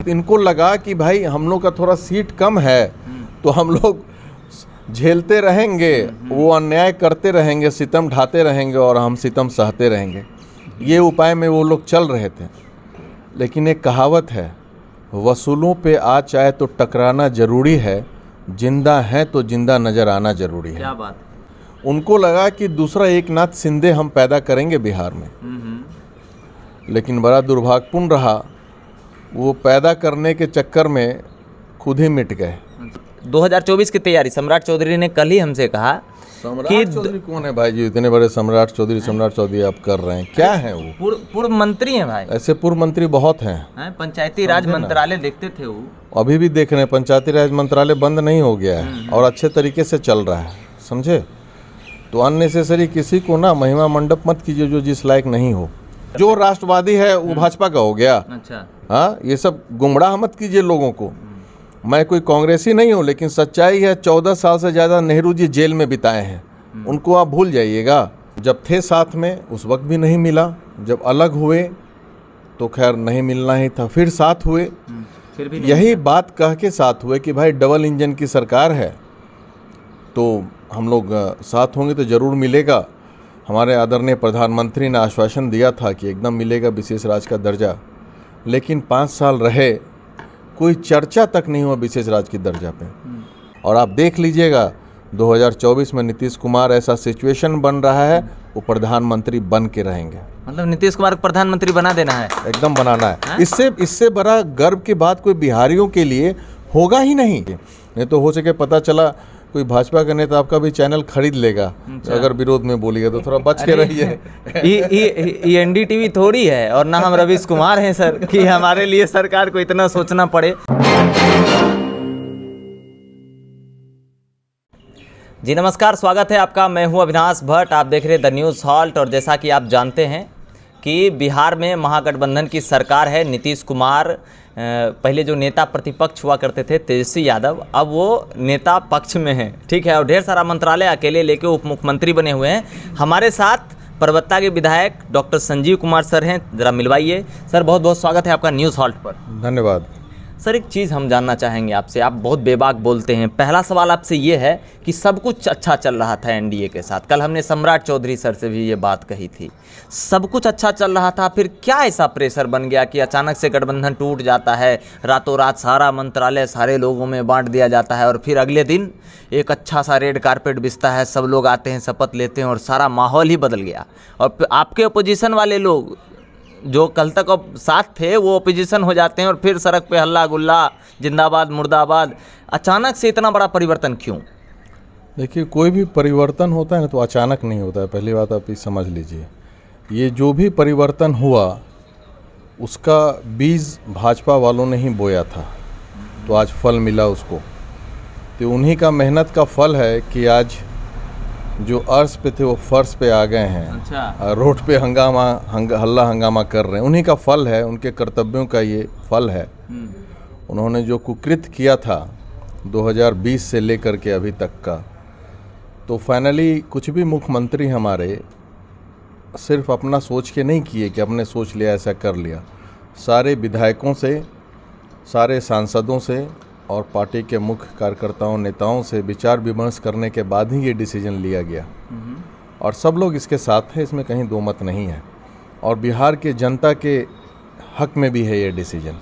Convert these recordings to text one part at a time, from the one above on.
इनको लगा कि भाई हम लोग का थोड़ा सीट कम है तो हम लोग झेलते रहेंगे, वो अन्याय करते रहेंगे, सितम ढाते रहेंगे और हम सितम सहते रहेंगे। ये उपाय में वो लोग चल रहे थे। लेकिन एक कहावत है, वसूलों पे आ चाहे तो टकराना जरूरी है, जिंदा है तो जिंदा नजर आना जरूरी है। क्या बात। उनको लगा कि दूसरा एकनाथ शिंदे हम पैदा करेंगे बिहार में, लेकिन बड़ा दुर्भाग्यपूर्ण रहा, वो पैदा करने के चक्कर में खुद ही मिट गए। 2024 की तैयारी सम्राट चौधरी ने कल ही हमसे कहा सम्राट चौधरी कौन है भाई जी? इतने बड़े सम्राट चौधरी आप कर रहे हैं, क्या है वो? पूर्व मंत्री हैं भाई। ऐसे पूर्व मंत्री बहुत हैं। पंचायती राज मंत्रालय देखते थे वो, अभी भी देख रहे हैं। पंचायती राज मंत्रालय बंद नहीं हो गया है और अच्छे तरीके से चल रहा है, समझे? तो अननेसेसरी किसी को ना महिमा मंडप मत कीजिए जो जिस लायक नहीं हो। जो राष्ट्रवादी है वो भाजपा का हो गया। अच्छा, हाँ, ये सब गुमराह मत कीजिए लोगों को। मैं कोई कांग्रेसी नहीं हूँ, लेकिन सच्चाई है 14 साल से ज़्यादा नेहरू जी जेल में बिताए हैं। उनको आप भूल जाइएगा। जब थे साथ में उस वक्त भी नहीं मिला, जब अलग हुए तो खैर नहीं मिलना ही था, फिर साथ हुए, फिर भी यही बात कह के साथ हुए कि भाई डबल इंजन की सरकार है तो हम लोग साथ होंगे तो ज़रूर मिलेगा। हमारे आदरणीय प्रधानमंत्री ने आश्वासन दिया था कि एकदम मिलेगा विशेष राज का दर्जा, लेकिन 5 साल रहे, कोई चर्चा तक नहीं हुआ विशेष राज की दर्जा पे। और आप देख लीजिएगा 2024 में नीतीश कुमार ऐसा सिचुएशन बन रहा है, वो प्रधानमंत्री बन के रहेंगे। मतलब नीतीश कुमार को प्रधानमंत्री बना देना है, एकदम बनाना है। इससे बड़ा गर्व की बात कोई बिहारियों के लिए होगा ही नहीं तो हो सके पता चला कोई भाजपा का नेता आपका भी चैनल खरीद लेगा। अगर विरोध में बोलिएगा तो थोड़ा बच के रहिए। ये एनडीटीवी थोड़ी है और ना हम रवीश कुमार हैं सर कि हमारे लिए सरकार को इतना सोचना पड़े। जी नमस्कार, स्वागत है आपका। मैं हूं अविनाश भट्ट, आप देख रहे हैं द न्यूज़ हॉल्ट। और जैसा कि आप जानते हैं कि बिहार में महागठबंधन की सरकार है। नीतीश कुमार पहले जो नेता प्रतिपक्ष हुआ करते थे तेजस्वी यादव, अब वो नेता पक्ष में हैं, ठीक है। और ढेर सारा मंत्रालय अकेले लेके उप मुख्यमंत्री बने हुए हैं। हमारे साथ परबत्ता के विधायक डॉक्टर संजीव कुमार सर हैं, ज़रा मिलवाइए। सर बहुत बहुत स्वागत है आपका न्यूज़ हॉल्ट पर। धन्यवाद। सर एक चीज़ हम जानना चाहेंगे आपसे, आप बहुत बेबाक बोलते हैं। पहला सवाल आपसे ये है कि सब कुछ अच्छा चल रहा था एनडीए के साथ, कल हमने सम्राट चौधरी सर से भी ये बात कही थी, सब कुछ अच्छा चल रहा था, फिर क्या ऐसा प्रेशर बन गया कि अचानक से गठबंधन टूट जाता है, रातों रात सारा मंत्रालय सारे लोगों में बांट दिया जाता है और फिर अगले दिन एक अच्छा सा रेड कारपेट बिछता है, सब लोग आते हैं, शपथ लेते हैं और सारा माहौल ही बदल गया। और आपके अपोजिशन वाले लोग जो कल तक अब साथ थे वो ओपोजिशन हो जाते हैं और फिर सड़क पे हल्ला गुल्ला, जिंदाबाद मुर्दाबाद। अचानक से इतना बड़ा परिवर्तन क्यों? देखिए, कोई भी परिवर्तन होता है ना तो अचानक नहीं होता है, पहली बात आप ये समझ लीजिए। ये जो भी परिवर्तन हुआ उसका बीज भाजपा वालों ने ही बोया था, तो आज फल मिला उसको। तो उन्हीं का मेहनत का फल है कि आज जो अर्श पे थे वो फर्श पे आ गए हैं। अच्छा। रोड पे हल्ला हंगामा कर रहे हैं, उन्हीं का फल है, उनके कर्तव्यों का ये फल है। उन्होंने जो कुकृत्य किया था 2020 से लेकर के अभी तक का, तो फाइनली कुछ भी मुख्यमंत्री हमारे सिर्फ अपना सोच के नहीं किए कि अपने सोच लिया ऐसा कर लिया। सारे विधायकों से, सारे सांसदों से और पार्टी के मुख्य कार्यकर्ताओं नेताओं से विचार विमर्श करने के बाद ही ये डिसीजन लिया गया और सब लोग इसके साथ हैं, इसमें कहीं दो मत नहीं है। और बिहार के जनता के हक में भी है ये डिसीजन।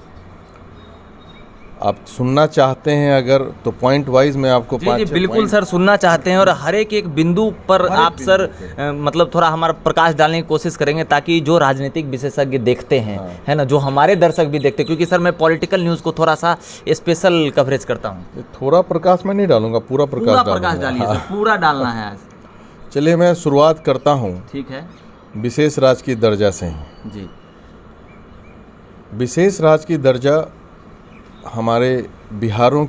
आप सुनना चाहते हैं अगर तो पॉइंट वाइज मैं आपको जी बिल्कुल सर सुनना चाहते हैं और हर एक बिंदु पर आप सर मतलब थोड़ा हमारा प्रकाश डालने की कोशिश करेंगे ताकि जो राजनीतिक विशेषज्ञ देखते हैं, है ना, जो हमारे दर्शक भी देखते हैं, क्योंकि सर मैं पॉलिटिकल न्यूज़ को थोड़ा सा स्पेशल कवरेज करता हूँ। थोड़ा प्रकाश मैं नहीं डालूंगा, पूरा प्रकाश डालिए सर, पूरा डालना है आज। चलिए मैं शुरुआत करता हूँ, ठीक है, विशेष राज की दर्जा से ही। जी, विशेष राज की दर्जा हमारे बिहारियों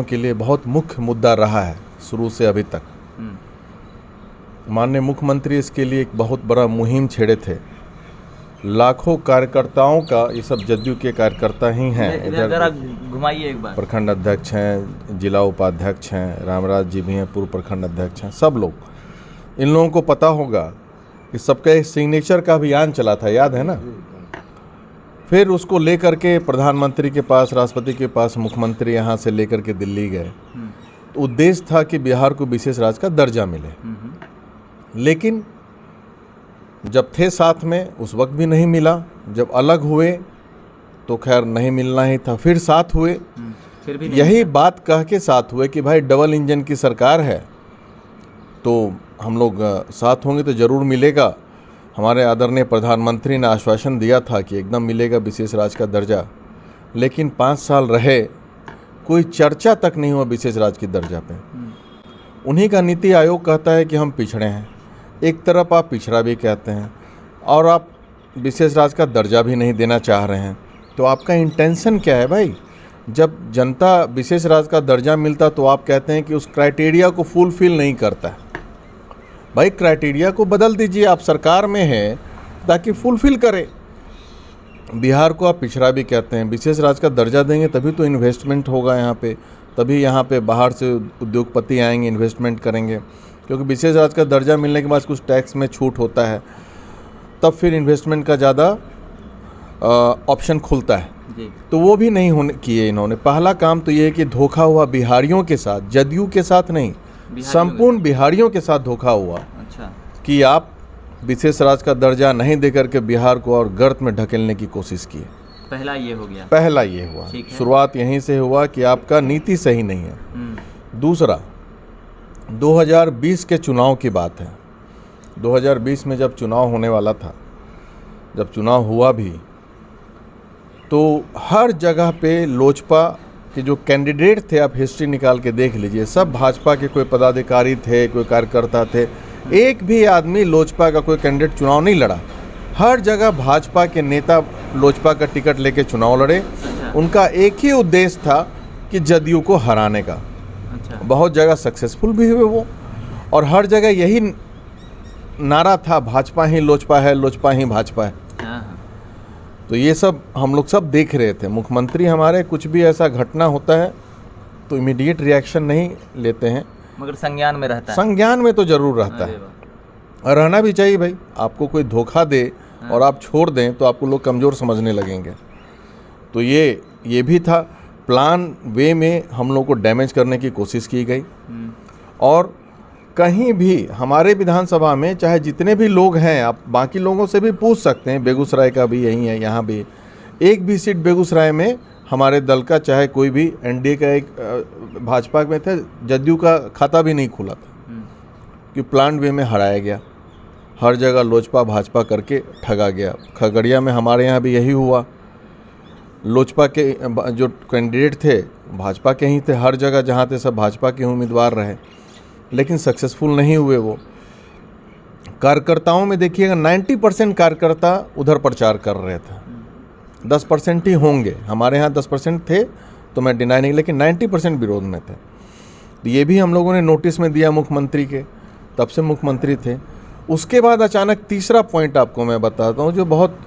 के लिए बहुत मुख्य मुद्दा रहा है शुरू से अभी तक। माननीय मुख्यमंत्री इसके लिए एक बहुत बड़ा मुहिम छेड़े थे। लाखों कार्यकर्ताओं का, ये सब जदयू के कार्यकर्ता ही हैं, इधर घुमाइए एक बार, प्रखंड अध्यक्ष हैं, जिला उपाध्यक्ष हैं, रामराज जी भी हैं, पूर्व प्रखंड अध्यक्ष हैं, सब लोग। इन लोगों को पता होगा कि सबका एक सिग्नेचर का अभियान चला था, याद है ना? फिर उसको लेकर के प्रधानमंत्री के पास, राष्ट्रपति के पास, मुख्यमंत्री यहाँ से लेकर के दिल्ली गए। तो उद्देश्य था कि बिहार को विशेष राज्य का दर्जा मिले, लेकिन जब थे साथ में उस वक्त भी नहीं मिला। जब अलग हुए तो खैर नहीं मिलना ही था। फिर साथ हुए, फिर भी यही बात कह के साथ हुए कि भाई डबल इंजन की सरकार है तो हम लोग साथ होंगे तो ज़रूर मिलेगा। हमारे आदरणीय प्रधानमंत्री ने आश्वासन दिया था कि एकदम मिलेगा विशेष राज्य का दर्जा, लेकिन 5 साल रहे, कोई चर्चा तक नहीं हुआ विशेष राज्य की दर्जा पे। उन्हीं का नीति आयोग कहता है कि हम पिछड़े हैं, एक तरफ आप पिछड़ा भी कहते हैं और आप विशेष राज्य का दर्जा भी नहीं देना चाह रहे हैं। तो आपका इंटेंशन क्या है भाई? जब जनता विशेष राज्य का दर्जा मिलता तो आप कहते हैं कि उस क्राइटेरिया को फुलफिल नहीं करता है। भाई क्राइटेरिया को बदल दीजिए, आप सरकार में हैं ताकि फुलफिल करें। बिहार को आप पिछड़ा भी कहते हैं, विशेष राज्य का दर्जा देंगे तभी तो इन्वेस्टमेंट होगा यहाँ पे, तभी यहाँ पे बाहर से उद्योगपति आएंगे, इन्वेस्टमेंट करेंगे, क्योंकि विशेष राज्य का दर्जा मिलने के बाद कुछ टैक्स में छूट होता है, तब फिर इन्वेस्टमेंट का ज़्यादा ऑप्शन खुलता है। तो वो भी नहीं होने किए इन्होंने। पहला काम तो ये है कि धोखा हुआ बिहारियों के साथ, जदयू के साथ नहीं, संपूर्ण बिहारियों के साथ धोखा हुआ। अच्छा। कि आप विशेष राज्य का दर्जा नहीं देकर के बिहार को और गर्त में ढकेलने की कोशिश की। पहला ये हो गया, पहला ये हुआ, शुरुआत यहीं से हुआ कि आपका नीति सही नहीं है। दूसरा, 2020 के चुनाव की बात है। 2020 में जब चुनाव होने वाला था, जब चुनाव हुआ भी, तो हर जगह पे लोजपा के जो कैंडिडेट थे, आप हिस्ट्री निकाल के देख लीजिए, सब भाजपा के कोई पदाधिकारी थे, कोई कार्यकर्ता थे। एक भी आदमी लोजपा का कोई कैंडिडेट चुनाव नहीं लड़ा। हर जगह भाजपा के नेता लोजपा का टिकट लेके चुनाव लड़े। उनका एक ही उद्देश्य था कि जदयू को हराने का। बहुत जगह सक्सेसफुल भी हुए वो, और हर जगह यही नारा था, भाजपा ही लोजपा है, लोजपा ही भाजपा है। तो ये सब हम लोग सब देख रहे थे। मुख्यमंत्री हमारे कुछ भी ऐसा घटना होता है तो इमीडिएट रिएक्शन नहीं लेते हैं, मगर संज्ञान में रहता है। संज्ञान में तो जरूर रहता है, और रहना भी चाहिए भाई। आपको कोई धोखा दे और आप छोड़ दें तो आपको लोग कमज़ोर समझने लगेंगे। तो ये भी था, प्लान वे में हम लोग को डैमेज करने की कोशिश की गई। और कहीं भी हमारे विधानसभा में चाहे जितने भी लोग हैं, आप बाकी लोगों से भी पूछ सकते हैं, बेगूसराय का भी यही है, यहाँ भी एक भी सीट बेगूसराय में हमारे दल का, चाहे कोई भी एनडीए का, एक भाजपा में थे, जदयू का खाता भी नहीं खुला था, कि प्लान वे में हराया गया। हर जगह लोजपा भाजपा करके ठगा गया। खगड़िया में हमारे यहाँ भी यही हुआ। लोजपा के जो कैंडिडेट थे भाजपा के ही थे, हर जगह जहाँ थे सब भाजपा के उम्मीदवार रहे, लेकिन सक्सेसफुल नहीं हुए वो। कार्यकर्ताओं में देखिएगा 90% कार्यकर्ता उधर प्रचार कर रहे थे, 10% ही होंगे। हमारे यहाँ 10% थे तो मैं डिनाई नहीं, लेकिन 90% विरोध में थे। तो ये भी हम लोगों ने नोटिस में दिया मुख्यमंत्री के, तब से मुख्यमंत्री थे। उसके बाद अचानक तीसरा पॉइंट आपको मैं बताता हूँ जो बहुत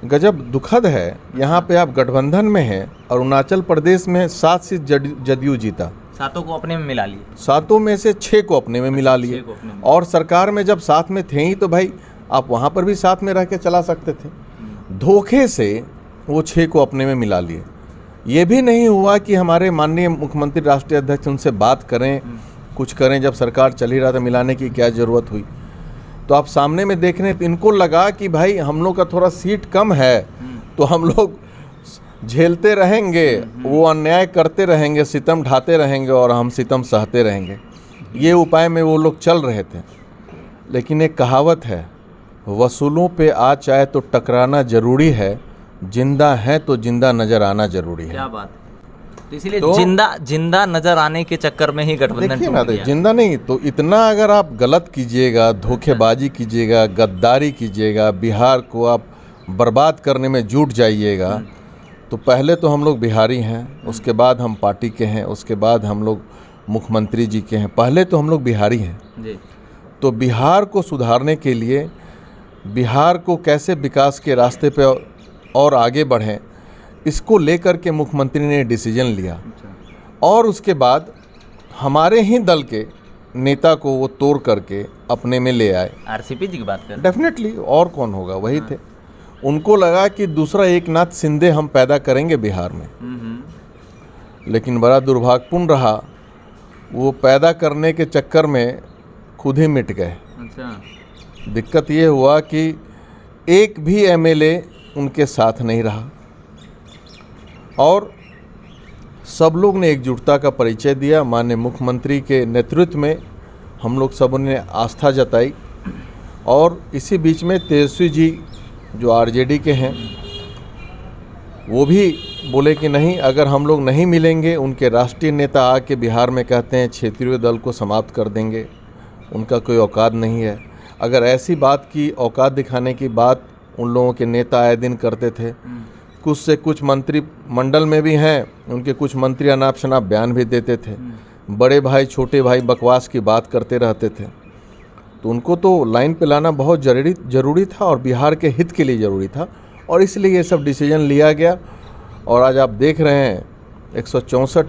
गजब दुखद है। यहाँ पे आप गठबंधन में हैं, अरुणाचल प्रदेश में 7 सीट जदयू जीता, 7 को अपने में मिला लिए, 7 में से 6 को अपने में मिला लिए। और सरकार में जब साथ में थे ही तो भाई आप वहाँ पर भी साथ में रह के चला सकते थे। धोखे से वो 6 को अपने में मिला लिए। ये भी नहीं हुआ कि हमारे माननीय मुख्यमंत्री, राष्ट्रीय अध्यक्ष उनसे बात करें, कुछ करें। जब सरकार चल ही रहा था, मिलाने की क्या ज़रूरत हुई? तो आप सामने में देख रहे हैं, तो इनको लगा कि भाई हम लोग का थोड़ा सीट कम है तो हम लोग झेलते रहेंगे, वो अन्याय करते रहेंगे, सितम ढाते रहेंगे और हम सितम सहते रहेंगे। ये उपाय में वो लोग चल रहे थे। लेकिन एक कहावत है, वसूलों पे आ चाहे तो टकराना जरूरी है, जिंदा है तो जिंदा नजर आना जरूरी है। क्या बात। तो इसीलिए जिंदा नजर आने के चक्कर में ही गठबंधन टूट गया। जिंदा नहीं तो इतना अगर आप गलत कीजिएगा, धोखेबाजी कीजिएगा, गद्दारी कीजिएगा, बिहार को आप बर्बाद करने में जुट जाइएगा, तो पहले तो हम लोग बिहारी हैं, उसके बाद हम पार्टी के हैं, उसके बाद हम लोग मुख्यमंत्री जी के हैं, पहले तो हम लोग बिहारी हैं जी। तो बिहार को सुधारने के लिए, बिहार को कैसे विकास के रास्ते पे और आगे बढ़ें, इसको लेकर के मुख्यमंत्री ने डिसीजन लिया। और उसके बाद हमारे ही दल के नेता को वो तोड़ करके अपने में ले आए। आरसीपी जी की बात कर, डेफिनेटली, और कौन होगा, वही थे। उनको लगा कि दूसरा एक नाथ शिंदे हम पैदा करेंगे बिहार में, लेकिन बड़ा दुर्भाग्यपूर्ण रहा, वो पैदा करने के चक्कर में खुद ही मिट गए। अच्छा। दिक्कत ये हुआ कि एक भी एमएलए उनके साथ नहीं रहा और सब लोग ने एकजुटता का परिचय दिया। माननीय मुख्यमंत्री के नेतृत्व में हम लोग सबों ने आस्था जताई और इसी बीच में तेजस्वी जी जो आरजेडी के हैं वो भी बोले कि नहीं, अगर हम लोग नहीं मिलेंगे, उनके राष्ट्रीय नेता आके बिहार में कहते हैं क्षेत्रीय दल को समाप्त कर देंगे, उनका कोई औकात नहीं है। अगर ऐसी बात की औकात दिखाने की बात उन लोगों के नेता आए दिन करते थे, कुछ से कुछ मंत्री मंडल में भी हैं, उनके कुछ मंत्री अनाप शनाप बयान भी देते थे, बड़े भाई छोटे भाई बकवास की बात करते रहते थे, तो उनको तो लाइन पे लाना बहुत ज़रूरी था और बिहार के हित के लिए ज़रूरी था और इसलिए ये सब डिसीजन लिया गया। और आज आप देख रहे हैं 164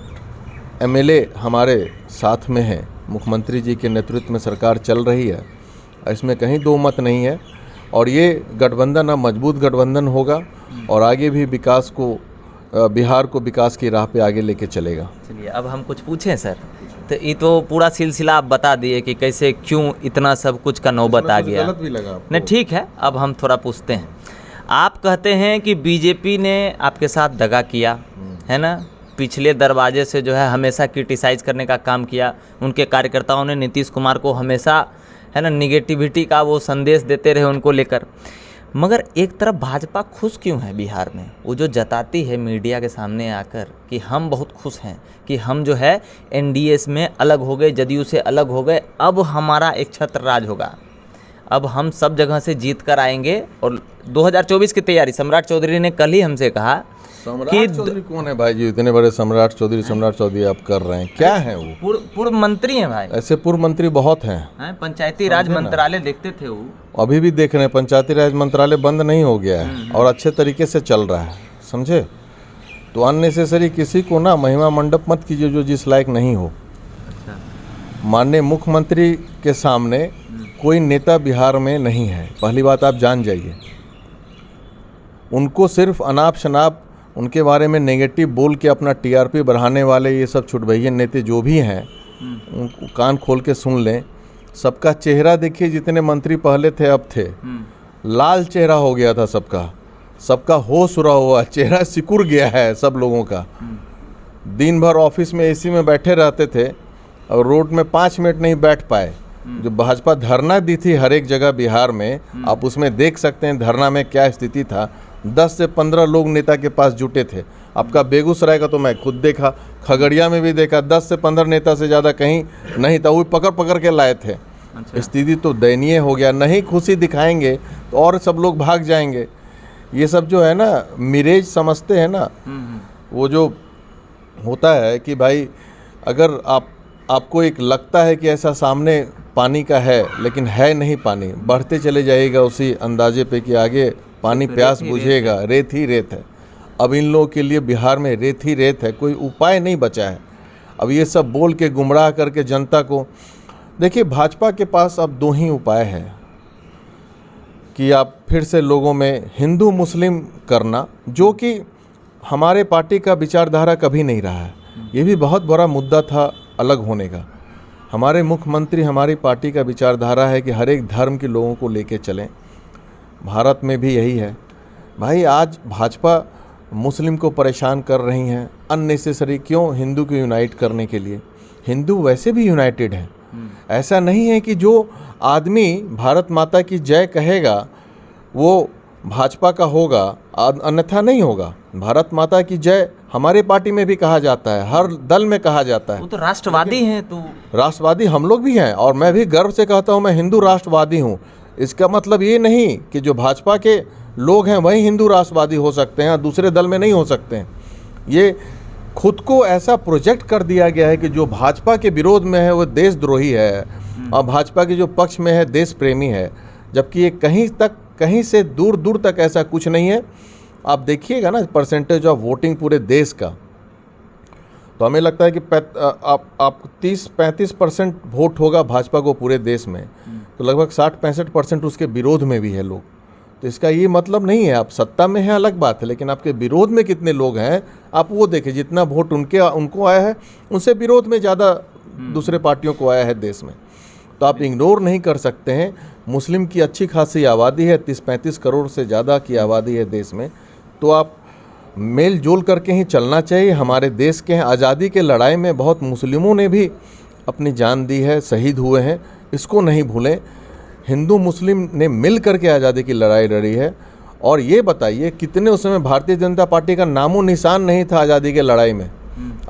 एमएलए हमारे साथ में हैं, मुख्यमंत्री जी के नेतृत्व में सरकार चल रही है, इसमें कहीं दो मत नहीं है और ये गठबंधन अब मजबूत गठबंधन होगा और आगे भी विकास को, बिहार को विकास की राह पे आगे लेके चलेगा। चलिए अब हम कुछ पूछें सर, तो ये तो पूरा सिलसिला आप बता दिए कि कैसे क्यों इतना सब कुछ का नौबत आ गया। गलत भी लगा आपको? नहीं ठीक है, अब हम थोड़ा पूछते हैं। आप कहते हैं कि बीजेपी ने आपके साथ दगा किया है ना, पिछले दरवाजे से जो है हमेशा क्रिटिसाइज करने का काम किया, उनके कार्यकर्ताओं ने नीतीश कुमार को हमेशा है ना निगेटिविटी का वो संदेश देते रहे उनको लेकर। मगर एक तरफ भाजपा खुश क्यों है बिहार में? वो जो जताती है मीडिया के सामने आकर कि हम बहुत खुश हैं कि हम जो है एनडीए में अलग हो गए, जदयू से अलग हो गए, अब हमारा एक छत्र राज होगा, अब हम सब जगह से जीत कर आएंगे। और 2024 की तैयारी सम्राट चौधरी ने कल ही हमसे कहा सम्राट चौधरी कौन है भाई जी? इतने बड़े सम्राट चौधरी आप कर रहे हैं, क्या हैं वो? पूर्व मंत्री हैं भाई। ऐसे पूर्व मंत्री बहुत हैं। पंचायती राज मंत्रालय देखते थे वो, अभी भी देख रहे हैं, पंचायती राज मंत्रालय बंद नहीं हो गया है और अच्छे तरीके से चल रहा है, समझे? तो अननेसेसरी किसी को ना महिमा मंडप मत कीजिए जो जिस लायक नहीं हो। माननीय मुख्यमंत्री के सामने कोई नेता बिहार में नहीं है, पहली बात आप जान जाइए। उनको सिर्फ अनाप शनाप उनके बारे में नेगेटिव बोल के अपना टीआरपी बढ़ाने वाले ये सब छुटभैया नेता जो भी हैं, उनको कान खोल के सुन लें। सबका चेहरा देखिए, जितने मंत्री पहले थे अब थे, लाल चेहरा हो गया था सबका, सबका होश उड़ा हुआ, चेहरा सिकुड़ गया है सब लोगों का। दिन भर ऑफिस में एसी में बैठे रहते थे और रोड में 5 मिनट नहीं बैठ पाए। जो भाजपा धरना दी थी हर एक जगह बिहार में, आप उसमें देख सकते हैं धरना में क्या स्थिति था। 10 से 15 लोग नेता के पास जुटे थे। आपका बेगूसराय का तो मैं खुद देखा, खगड़िया में भी देखा, 10 से 15 नेता से ज़्यादा कहीं नहीं था, वो पकड़ पकड़ के लाए थे। अच्छा। स्थिति तो दयनीय हो गया। नहीं खुशी दिखाएंगे तो और सब लोग भाग जाएंगे। ये सब जो है ना मिरेज समझते हैं ना, वो जो होता है कि भाई अगर आपको एक लगता है कि ऐसा सामने पानी का है, लेकिन है नहीं पानी, बढ़ते चले जाइएगा उसी अंदाजे पे कि आगे पानी प्यास बुझेगा, रेत ही रेत है। अब इन लोगों के लिए बिहार में रेत ही रेत है, कोई उपाय नहीं बचा है। अब ये सब बोल के गुमराह करके जनता को, देखिए भाजपा के पास अब 2 ही उपाय है कि आप फिर से लोगों में हिंदू मुस्लिम करना, जो कि हमारे पार्टी का विचारधारा कभी नहीं रहा है। ये भी बहुत बड़ा मुद्दा था अलग होने का। हमारे मुख्यमंत्री, हमारी पार्टी का विचारधारा है कि हर एक धर्म के लोगों को लेके चलें। भारत में भी यही है भाई। आज भाजपा मुस्लिम को परेशान कर रही हैं अननेसेसरी, क्यों? हिंदू को यूनाइट करने के लिए। हिंदू वैसे भी यूनाइटेड हैं। ऐसा नहीं है कि जो आदमी भारत माता की जय कहेगा वो भाजपा का होगा, अन्यथा नहीं होगा। भारत माता की जय हमारे पार्टी में भी कहा जाता है, हर दल में कहा जाता है। वो तो राष्ट्रवादी हैं। तो राष्ट्रवादी हम लोग भी हैं और मैं भी गर्व से कहता हूँ मैं हिंदू राष्ट्रवादी हूँ। इसका मतलब ये नहीं कि जो भाजपा के लोग हैं वही हिंदू राष्ट्रवादी हो सकते हैं, दूसरे दल में नहीं हो सकते हैं। ये खुद को ऐसा प्रोजेक्ट कर दिया गया है कि जो भाजपा के विरोध में है वो देशद्रोही है और भाजपा के जो पक्ष में है देश प्रेमी है, जबकि ये कहीं से दूर दूर तक ऐसा कुछ नहीं है। आप देखिएगा ना परसेंटेज ऑफ वोटिंग पूरे देश का, तो हमें लगता है कि आप 30-35% वोट होगा भाजपा को पूरे देश में, तो लगभग 60-65% उसके विरोध में भी है लोग। तो इसका ये मतलब नहीं है आप सत्ता में हैं अलग बात है, लेकिन आपके विरोध में कितने लोग हैं आप वो देखें। जितना वोट उनको आया है उनसे विरोध में ज़्यादा दूसरे पार्टियों को आया है देश में। तो आप इग्नोर नहीं कर सकते हैं। मुस्लिम की अच्छी खासी आबादी है, 30-35 करोड़ से ज़्यादा की आबादी है देश में। तो आप मेल जोल करके ही चलना चाहिए। हमारे देश के आज़ादी के लड़ाई में बहुत मुस्लिमों ने भी अपनी जान दी है, शहीद हुए हैं, इसको नहीं भूलें। हिंदू मुस्लिम ने मिल करके आज़ादी की लड़ाई लड़ी है। और ये बताइए कितने उस समय भारतीय जनता पार्टी का नामो निशान नहीं था आज़ादी के लड़ाई में।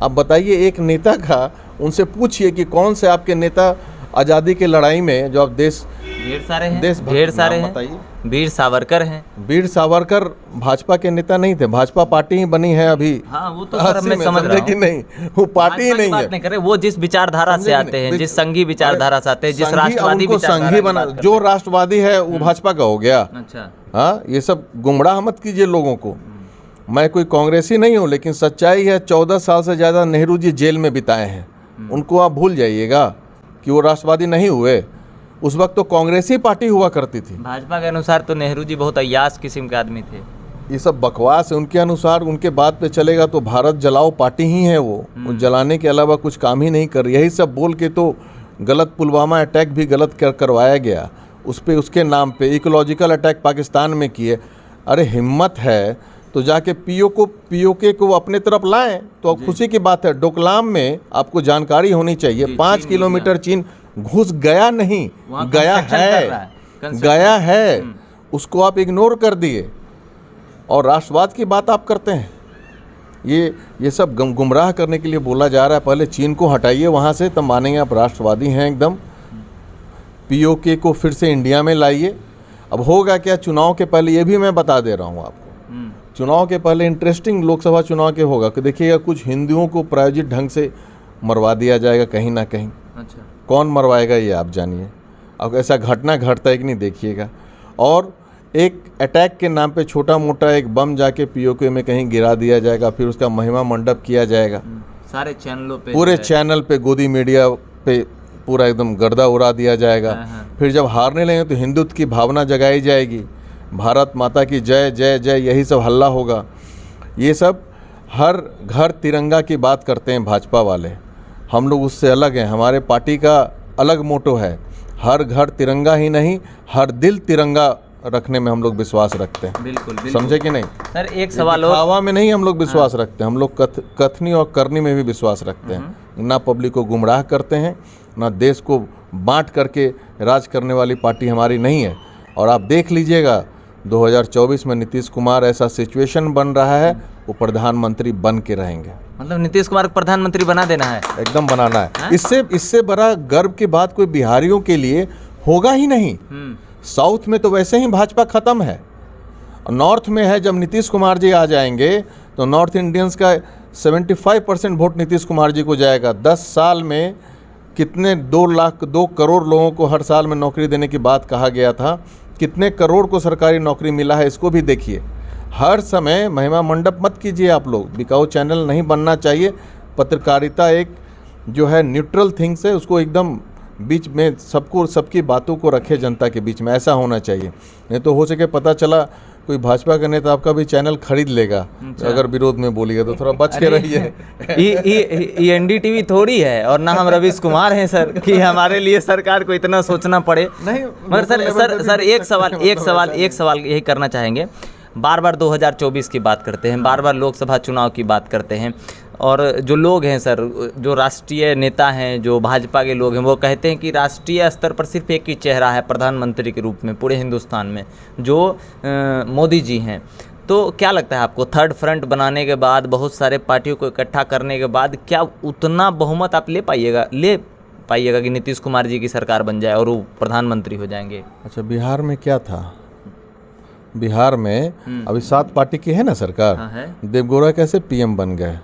आप बताइए एक नेता का, उनसे पूछिए कि कौन से आपके नेता आज़ादी के लड़ाई में जो आप ढेर सारे हैं बताइए। वीर सावरकर हैं। वीर सावरकर भाजपा के नेता नहीं थे, भाजपा पार्टी ही बनी है अभी। हाँ वो तो सर मैं समझ रहा हूँ कि नहीं, वो पार्टी ही नहीं है। नहीं करे, वो जिस विचारधारा से आते हैं, जिस संघी विचारधारा से आते हैं, जिस राष्ट्रवादी संघी बना, जो राष्ट्रवादी है वो भाजपा का हो गया। अच्छा हाँ, ये सब गुमराह मत कीजिए लोगों को। मैं कोई कांग्रेसी नहीं हूँ, लेकिन सच्चाई है 14 साल से ज़्यादा नेहरू जी जेल में बिताए हैं। उनको आप भूल जाइएगा कि वो राष्ट्रवादी नहीं हुए। उस वक्त तो कांग्रेस ही पार्टी हुआ करती थी। भाजपा के अनुसार तो नेहरू जी बहुत अय्याश किस्म के आदमी थे। ये सब बकवास है उनके अनुसार। उनके बात पे चलेगा तो भारत जलाओ पार्टी ही है वो जलाने के अलावा कुछ काम ही नहीं कर रही। यही सब बोल के तो गलत पुलवामा अटैक भी गलत करवाया गया उस पे, उसके नाम पे इकोलॉजिकल अटैक पाकिस्तान में किए। अरे हिम्मत है तो जाके पीओके को अपने तरफ लाएं तो खुशी की बात है। डोकलाम में आपको जानकारी होनी चाहिए, 5 किलोमीटर चीन घुस गया नहीं, गया है, उसको आप इग्नोर कर दिए और राष्ट्रवाद की बात आप करते हैं। ये सब गुमराह करने के लिए बोला जा रहा है। पहले चीन को हटाइए वहाँ से, तब मानेंगे आप राष्ट्रवादी हैं एकदम। पीओके को फिर से इंडिया में लाइए। अब होगा क्या, चुनाव के पहले, ये भी मैं बता दे रहा हूँ आपको, चुनाव के पहले इंटरेस्टिंग लोकसभा चुनाव के होगा कि देखिएगा कुछ हिंदुओं को प्रायोजित ढंग से मरवा दिया जाएगा कहीं ना कहीं। अच्छा, कौन मरवाएगा ये आप जानिए। अब ऐसा घटना घटता है कि नहीं देखिएगा। और एक अटैक के नाम पे छोटा मोटा एक बम जाके पीओके में कहीं गिरा दिया जाएगा, फिर उसका महिमा मंडप किया जाएगा सारे चैनलों पे, पूरे चैनल पे, गोदी मीडिया पे पूरा एकदम गर्दा उड़ा दिया जाएगा। फिर जब हारने लगेंगे तो हिंदुत्व की भावना जगाई जाएगी, भारत माता की जय जय जय, यही सब हल्ला होगा। ये सब हर घर तिरंगा की बात करते हैं भाजपा वाले। हम लोग उससे अलग हैं। हमारे पार्टी का अलग मोटो है, हर घर तिरंगा ही नहीं, हर दिल तिरंगा रखने में हम लोग विश्वास रखते हैं। बिल्कुल, समझे कि नहीं सर? एक सवाल और, हवा में नहीं हम लोग विश्वास रखते हैं, हम लोग कथनी और करनी में भी विश्वास रखते हैं। ना पब्लिक को गुमराह करते हैं, ना देश को बांट करके राज करने वाली पार्टी हमारी नहीं है। और आप देख लीजिएगा 2024 में नीतीश कुमार ऐसा सिचुएशन बन रहा है, वो प्रधानमंत्री बन के रहेंगे। मतलब नीतीश कुमार को प्रधानमंत्री बना देना है, एकदम बनाना है। इससे बड़ा गर्व की बात कोई बिहारियों के लिए होगा ही नहीं। साउथ में तो वैसे ही भाजपा खत्म है, नॉर्थ में है। जब नीतीश कुमार जी आ जाएंगे तो नॉर्थ इंडियंस का 75% वोट नीतीश कुमार जी को जाएगा। 10 साल में कितने 2 करोड़ लोगों को हर साल में नौकरी देने की बात कहा गया था, कितने करोड़ को सरकारी नौकरी मिला है, इसको भी देखिए। हर समय महिमा मंडप मत कीजिए आप लोग, बिकाऊ चैनल नहीं बनना चाहिए। पत्रकारिता एक जो है न्यूट्रल थिंग्स है, उसको एकदम बीच में सबकी बातों को रखे जनता के बीच में, ऐसा होना चाहिए। नहीं तो हो सके पता चला कोई भाजपा का नेता आपका भी चैनल खरीद लेगा। अगर विरोध में बोलिएगा तो थोड़ा बच के रहिए। ये एनडीटीवी थोड़ी है और ना हम रवीश कुमार हैं सर कि हमारे लिए सरकार को इतना सोचना पड़े। नहीं मगर सर एक सवाल यही करना चाहेंगे। बार बार 2024 की बात करते हैं, बार बार लोकसभा चुनाव की बात करते हैं, और जो लोग हैं सर, जो राष्ट्रीय नेता हैं, जो भाजपा के लोग हैं, वो कहते हैं कि राष्ट्रीय स्तर पर सिर्फ एक ही चेहरा है प्रधानमंत्री के रूप में पूरे हिंदुस्तान में, जो मोदी जी हैं। तो क्या लगता है आपको, थर्ड फ्रंट बनाने के बाद, बहुत सारे पार्टियों को इकट्ठा करने के बाद, क्या उतना बहुमत आप ले पाइएगा कि नीतीश कुमार जी की सरकार बन जाए और वो प्रधानमंत्री हो जाएंगे? अच्छा, बिहार में क्या था? बिहार में अभी 7 पार्टी की है ना सरकार। है। देवगौड़ा कैसे पीएम बन गए,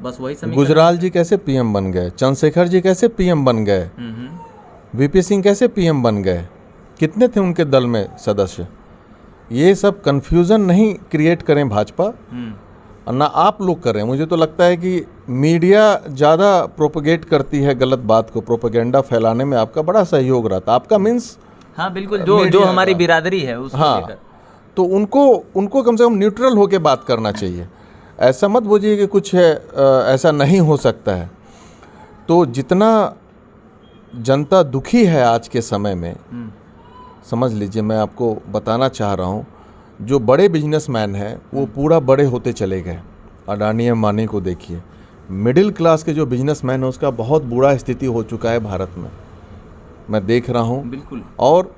बस वही गुजराल जी कैसे पीएम बन गए, चंद्रशेखर जी कैसे पीएम बन गए, वीपी सिंह कैसे पीएम बन गए, कितने थे उनके दल में सदस्य। ये सब कंफ्यूजन नहीं क्रिएट करें भाजपा, और ना आप लोग करें। मुझे तो लगता है कि मीडिया ज़्यादा प्रोपगेट करती है गलत बात को, प्रोपेगेंडा फैलाने में आपका बड़ा सहयोग रहता, आपका मीन्स। हाँ बिल्कुल, जो हमारी बिरादरी है उसको लेकर। तो उनको कम से कम न्यूट्रल होकर बात करना चाहिए। ऐसा मत बोलिए कि कुछ है ऐसा नहीं हो सकता है। तो जितना जनता दुखी है आज के समय में, समझ लीजिए, मैं आपको बताना चाह रहा हूँ, जो बड़े बिजनेसमैन हैं वो पूरा बड़े होते चले गए। अडानी अंबानी को देखिए, मिडिल क्लास के जो बिजनेसमैन है उसका बहुत बुरा स्थिति हो चुका है भारत में, मैं देख रहा हूँ। बिल्कुल। और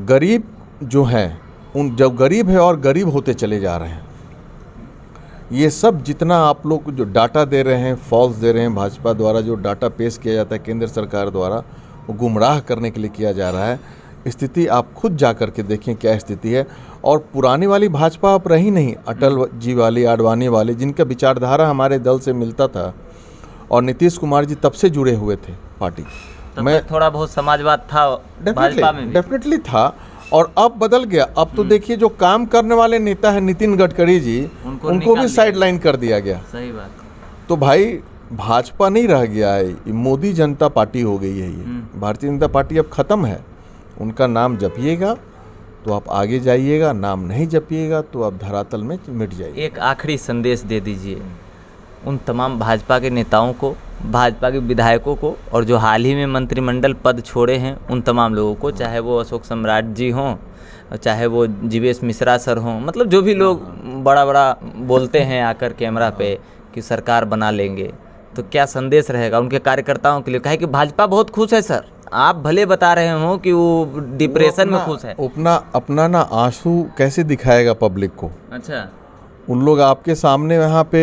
गरीब जो हैं, उन जब गरीब है और गरीब होते चले जा रहे हैं। ये सब जितना आप लोग जो डाटा दे रहे हैं, फॉल्स दे रहे हैं, भाजपा द्वारा जो डाटा पेश किया जाता है केंद्र सरकार द्वारा, वो गुमराह करने के लिए किया जा रहा है। स्थिति आप खुद जा कर के देखें क्या स्थिति है। और पुरानी वाली भाजपा अब रही नहीं, अटल जी वाली, आडवाणी वाली, जिनका विचारधारा हमारे दल से मिलता था, और नीतीश कुमार जी तब से जुड़े हुए थे पार्टी। मैं थोड़ा बहुत समाजवाद था भाजपा में भी। डेफिनेटली था, और अब बदल गया। अब तो देखिए जो काम करने वाले नेता है नितिन गडकरी जी, उनको भी साइडलाइन कर दिया गया। सही बात। तो भाई भाजपा नहीं रह गया है, ये मोदी जनता पार्टी हो गई है। ये भारतीय जनता पार्टी अब खत्म है। उनका नाम जपिएगा तो आप आगे जाइएगा, नाम नहीं जपिएगा तो आप धरातल में मिट जाइए। एक आखिरी संदेश दे दीजिए उन तमाम भाजपा के नेताओं को, भाजपा के विधायकों को, और जो हाल ही में मंत्रिमंडल पद छोड़े हैं उन तमाम लोगों को, चाहे वो अशोक सम्राट जी हों, चाहे वो जीवेश मिश्रा सर हों, मतलब जो भी लोग बड़ा बड़ा बोलते हैं आकर कैमरा पे कि सरकार बना लेंगे, तो क्या संदेश रहेगा उनके कार्यकर्ताओं के लिए? कहे कि भाजपा बहुत खुश है सर, आप भले बता रहे हो कि वो डिप्रेशन में खुश है। अपना ना आंसू कैसे दिखाएगा पब्लिक को? अच्छा, उन लोग आपके सामने यहाँ पे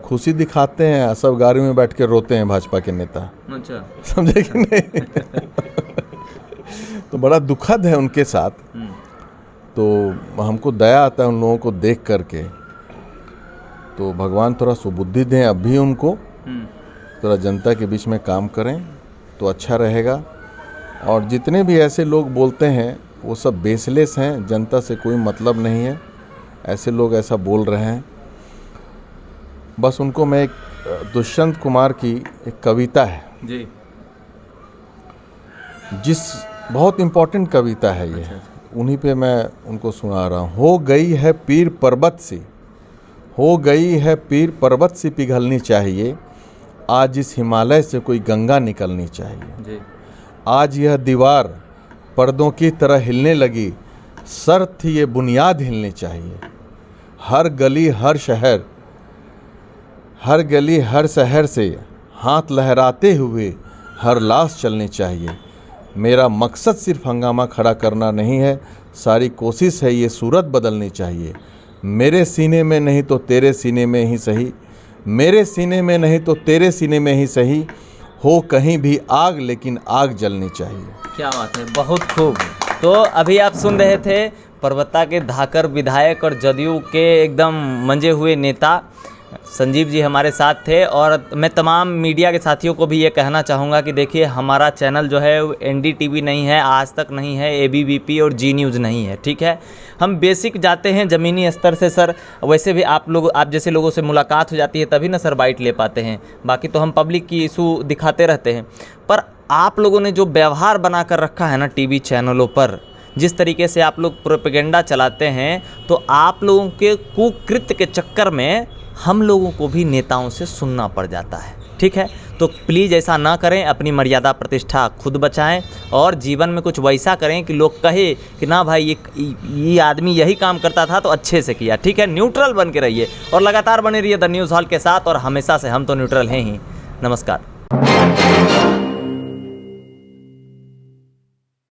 खुशी दिखाते हैं, सब गाड़ी में बैठ के रोते हैं भाजपा के नेता। अच्छा, समझे कि नहीं? तो बड़ा दुखद है उनके साथ। तो हमको दया आता है उन लोगों को देख करके। तो भगवान थोड़ा सुबुद्धि दें अब भी उनको, थोड़ा जनता के बीच में काम करें तो अच्छा रहेगा। और जितने भी ऐसे लोग बोलते हैं वो सब बेसलेस हैं, जनता से कोई मतलब नहीं है। ऐसे लोग ऐसा बोल रहे हैं। बस उनको मैं एक दुष्यंत कुमार की एक कविता है जी, जिस बहुत इम्पोर्टेंट कविता है ये, उन्हीं पे मैं उनको सुना रहा हूँ। हो गई है पीर पर्वत सी, हो गई है पीर पर्वत सी पिघलनी चाहिए, आज इस हिमालय से कोई गंगा निकलनी चाहिए जी। आज यह दीवार पर्दों की तरह हिलने लगी, सर थी ये बुनियाद हिलनी चाहिए। हर गली हर शहर, हर गली हर शहर से हाथ लहराते हुए हर लाश चलनी चाहिए। मेरा मकसद सिर्फ हंगामा खड़ा करना नहीं है, सारी कोशिश है ये सूरत बदलनी चाहिए। मेरे सीने में नहीं तो तेरे सीने में ही सही, मेरे सीने में नहीं तो तेरे सीने में ही सही, हो कहीं भी आग लेकिन आग जलनी चाहिए। क्या बात है, बहुत खूब। तो अभी आप सुन रहे थे परबत्ता के धाकर विधायक और जदयू के एकदम मंजे हुए नेता संजीव जी हमारे साथ थे। और मैं तमाम मीडिया के साथियों को भी ये कहना चाहूँगा कि देखिए, हमारा चैनल जो है NDTV नहीं है, आज तक नहीं है, ABVP और जी न्यूज़ नहीं है, ठीक है। हम बेसिक जाते हैं ज़मीनी स्तर से सर। वैसे भी आप जैसे लोगों से मुलाकात हो जाती है तभी ना सर बाइट ले पाते हैं, बाकी तो हम पब्लिक की इशू दिखाते रहते हैं। पर आप लोगों ने जो व्यवहार बना कर रखा है ना टीवी चैनलों पर, जिस तरीके से आप लोग प्रोपेगेंडा चलाते हैं, तो आप लोगों के कुकृत्य के चक्कर में हम लोगों को भी नेताओं से सुनना पड़ जाता है, ठीक है। तो प्लीज़ ऐसा ना करें, अपनी मर्यादा प्रतिष्ठा खुद बचाएं और जीवन में कुछ वैसा करें कि लोग कहे कि ना भाई ये आदमी यही काम करता था तो अच्छे से किया, ठीक है। न्यूट्रल बन के रहिए और लगातार बने रहिए द न्यूज़ हॉल के साथ, और हमेशा से हम तो न्यूट्रल हैं ही। नमस्कार।